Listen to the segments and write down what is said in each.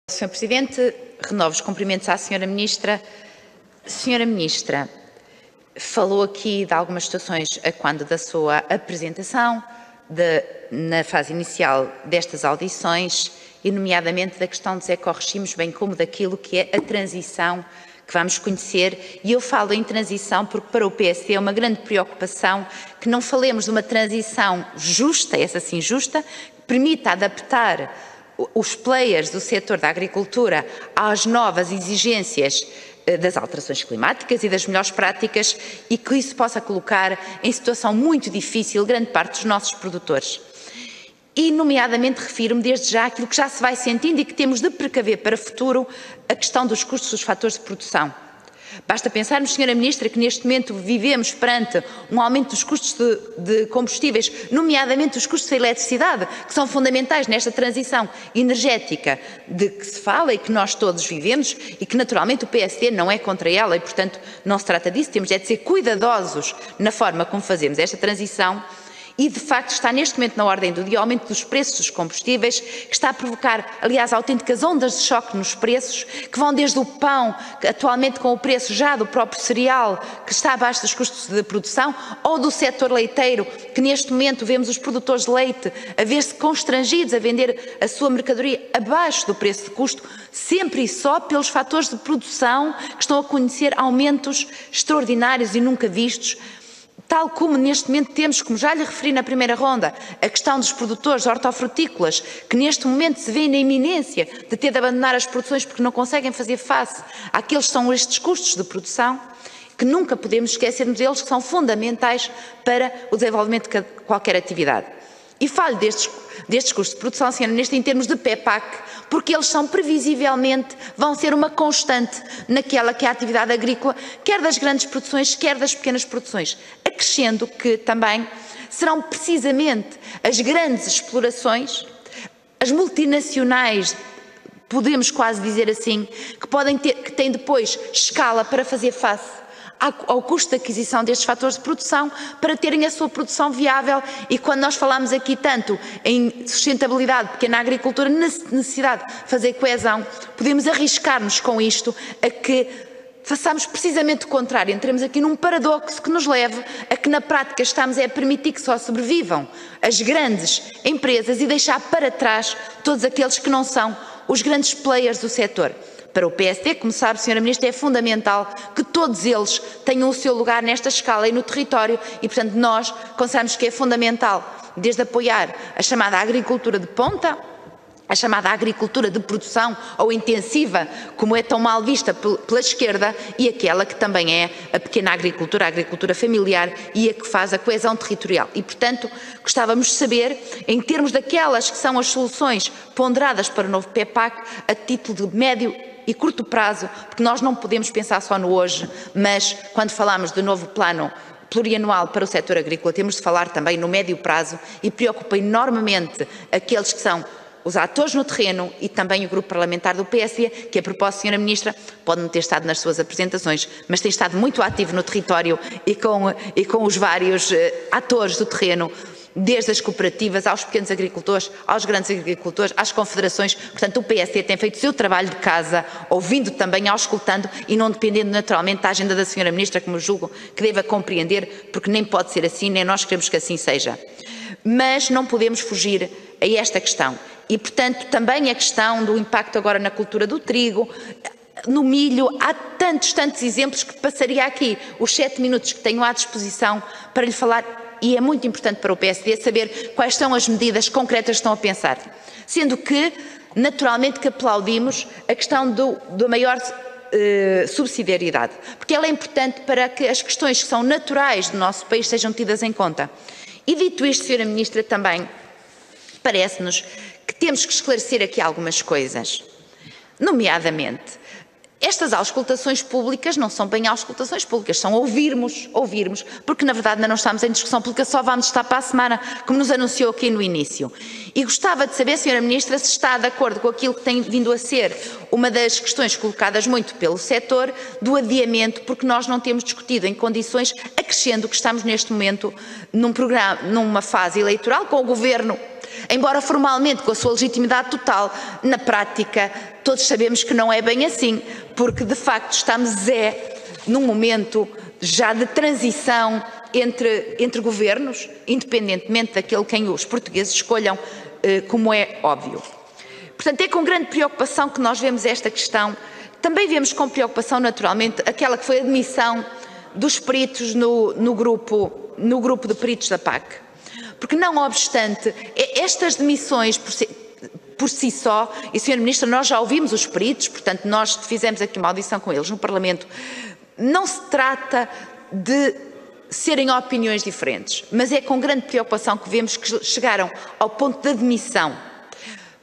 Sr. Presidente, renovo os cumprimentos à Sra. Ministra. Sra. Ministra, falou aqui de algumas situações a quando da sua apresentação, na fase inicial destas audições, e nomeadamente da questão dos ecorregimes, bem como daquilo que é a transição que vamos conhecer. E eu falo em transição porque para o PSD é uma grande preocupação que não falemos de uma transição justa, essa sim justa, que permita adaptar os players do setor da agricultura às novas exigências das alterações climáticas e das melhores práticas, e que isso possa colocar em situação muito difícil grande parte dos nossos produtores. E, nomeadamente, refiro-me desde já àquilo que já se vai sentindo e que temos de precaver para o futuro, a questão dos custos dos fatores de produção. Basta pensarmos, Sra. Ministra, que neste momento vivemos perante um aumento dos custos de combustíveis, nomeadamente os custos da eletricidade, que são fundamentais nesta transição energética de que se fala e que nós todos vivemos e que naturalmente o PSD não é contra ela e, portanto, não se trata disso. Temos de ser cuidadosos na forma como fazemos esta transição. E, de facto, está neste momento na ordem do dia o aumento dos preços dos combustíveis, que está a provocar, aliás, autênticas ondas de choque nos preços, que vão desde o pão, atualmente com o preço já do próprio cereal, que está abaixo dos custos de produção, ou do setor leiteiro, que neste momento vemos os produtores de leite a ver-se constrangidos a vender a sua mercadoria abaixo do preço de custo, sempre e só pelos fatores de produção que estão a conhecer aumentos extraordinários e nunca vistos. Tal como neste momento temos, como já lhe referi na primeira ronda, a questão dos produtores hortofrutícolas, que neste momento se vê na iminência de ter de abandonar as produções porque não conseguem fazer face àqueles que são estes custos de produção, que nunca podemos esquecermos deles, que são fundamentais para o desenvolvimento de qualquer atividade. E falo destes custos de produção, Sra. Ministra, em termos de PEPAC, porque eles são previsivelmente, vão ser uma constante naquela que é a atividade agrícola, quer das grandes produções, quer das pequenas produções. Acrescendo que também serão precisamente as grandes explorações, as multinacionais, podemos quase dizer assim, que têm depois escala para fazer face ao custo de aquisição destes fatores de produção para terem a sua produção viável. E quando nós falamos aqui tanto em sustentabilidade, pequena agricultura, necessidade de fazer coesão, podemos arriscar-nos com isto a que façamos precisamente o contrário, entremos aqui num paradoxo que nos leve a que na prática estamos a permitir que só sobrevivam as grandes empresas e deixar para trás todos aqueles que não são os grandes players do setor. Para o PSD, como sabe, Sra. Ministra, é fundamental que todos eles tenham o seu lugar nesta escala e no território e, portanto, nós consideramos que é fundamental, desde apoiar a chamada agricultura de ponta, a chamada agricultura de produção ou intensiva, como é tão mal vista pela esquerda, e aquela que também é a pequena agricultura, a agricultura familiar e a que faz a coesão territorial. E, portanto, gostávamos de saber, em termos daquelas que são as soluções ponderadas para o novo PEPAC, a título de médio e curto prazo, porque nós não podemos pensar só no hoje, mas quando falamos do novo plano plurianual para o setor agrícola, temos de falar também no médio prazo, e preocupa enormemente aqueles que são os atores no terreno e também o grupo parlamentar do PSD, que a propósito, Sra. Ministra, pode não ter estado nas suas apresentações, mas tem estado muito ativo no território e com os vários atores do terreno, desde as cooperativas, aos pequenos agricultores, aos grandes agricultores, às confederações. Portanto, o PSD tem feito o seu trabalho de casa, ouvindo também, auscultando e não dependendo naturalmente da agenda da Sra. Ministra, como julgo que deva compreender, porque nem pode ser assim, nem nós queremos que assim seja. Mas não podemos fugir a esta questão. E, portanto, também a questão do impacto agora na cultura do trigo, no milho, há tantos exemplos que passaria aqui os 7 minutos que tenho à disposição para lhe falar. E é muito importante para o PSD saber quais são as medidas concretas que estão a pensar. Sendo que, naturalmente, que aplaudimos a questão da maior subsidiariedade, porque ela é importante para que as questões que são naturais do nosso país sejam tidas em conta. E dito isto, Sra. Ministra, também parece-nos que temos que esclarecer aqui algumas coisas, nomeadamente, estas auscultações públicas não são bem auscultações públicas, são ouvirmos, porque na verdade ainda não estamos em discussão pública, só vamos estar para a semana, como nos anunciou aqui no início. E gostava de saber, Sra. Ministra, se está de acordo com aquilo que tem vindo a ser uma das questões colocadas muito pelo setor, do adiamento, porque nós não temos discutido em condições, acrescendo que estamos neste momento numa fase eleitoral, com o Governo embora formalmente com a sua legitimidade total, na prática todos sabemos que não é bem assim, porque de facto estamos num momento já de transição entre governos, independentemente daquele quem os portugueses escolham, como é óbvio. Portanto, é com grande preocupação que nós vemos esta questão. Também vemos com preocupação, naturalmente, aquela que foi a admissão dos peritos no grupo de peritos da PAC. Porque, não obstante, estas demissões por si só, e Sr. Ministro, nós já ouvimos os peritos, portanto, nós fizemos aqui uma audição com eles no Parlamento, não se trata de serem opiniões diferentes, mas é com grande preocupação que vemos que chegaram ao ponto de admissão,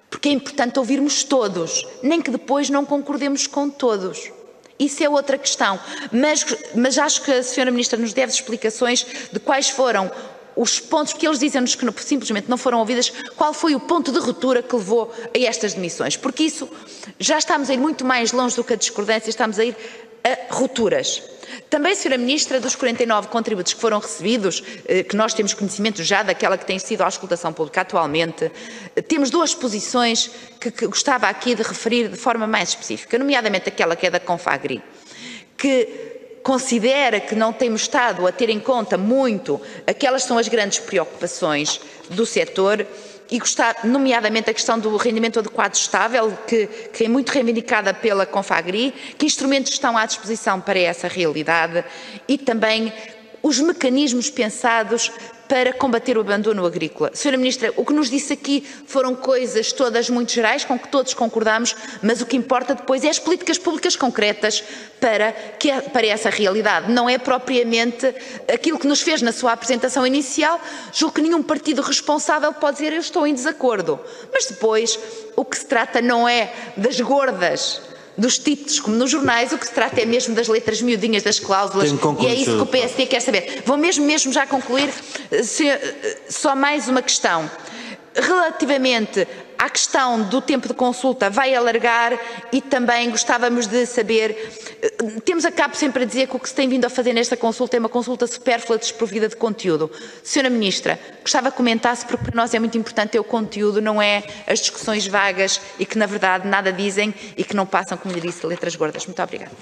porque é importante ouvirmos todos, nem que depois não concordemos com todos. Isso é outra questão, mas acho que a Sra. Ministra nos deve explicações de quais foram os pontos, porque eles dizem-nos que simplesmente não foram ouvidas, qual foi o ponto de ruptura que levou a estas demissões, porque isso já estamos a ir muito mais longe do que a discordância, estamos a ir a rupturas. Também, Sra. Ministra, dos 49 contributos que foram recebidos, que nós temos conhecimento já daquela que tem sido a auscultação pública atualmente, temos duas posições que gostava aqui de referir de forma mais específica, nomeadamente aquela que é da Confagri, que considera que não temos estado a ter em conta muito aquelas são as grandes preocupações do setor, e gostar, nomeadamente a questão do rendimento adequado estável, que é muito reivindicada pela Confagri, que instrumentos estão à disposição para essa realidade e também os mecanismos pensados para combater o abandono agrícola. Sra. Ministra, o que nos disse aqui foram coisas todas muito gerais, com que todos concordamos, mas o que importa depois é as políticas públicas concretas para essa realidade. Não é propriamente aquilo que nos fez na sua apresentação inicial. Julgo que nenhum partido responsável pode dizer eu estou em desacordo. Mas depois o que se trata não é das gordas dos títulos, como nos jornais, o que se trata é mesmo das letras miudinhas das cláusulas, e é isso que o PSD quer saber. Vou mesmo já concluir, só mais uma questão. Relativamente à questão do tempo de consulta, vai alargar e também gostávamos de saber, temos a cabo sempre a dizer que o que se tem vindo a fazer nesta consulta é uma consulta supérflua, desprovida de conteúdo. Sra. Ministra, gostava que comentasse, porque para nós é muito importante o conteúdo, não é as discussões vagas e que na verdade nada dizem e que não passam, como lhe disse, letras gordas. Muito obrigada.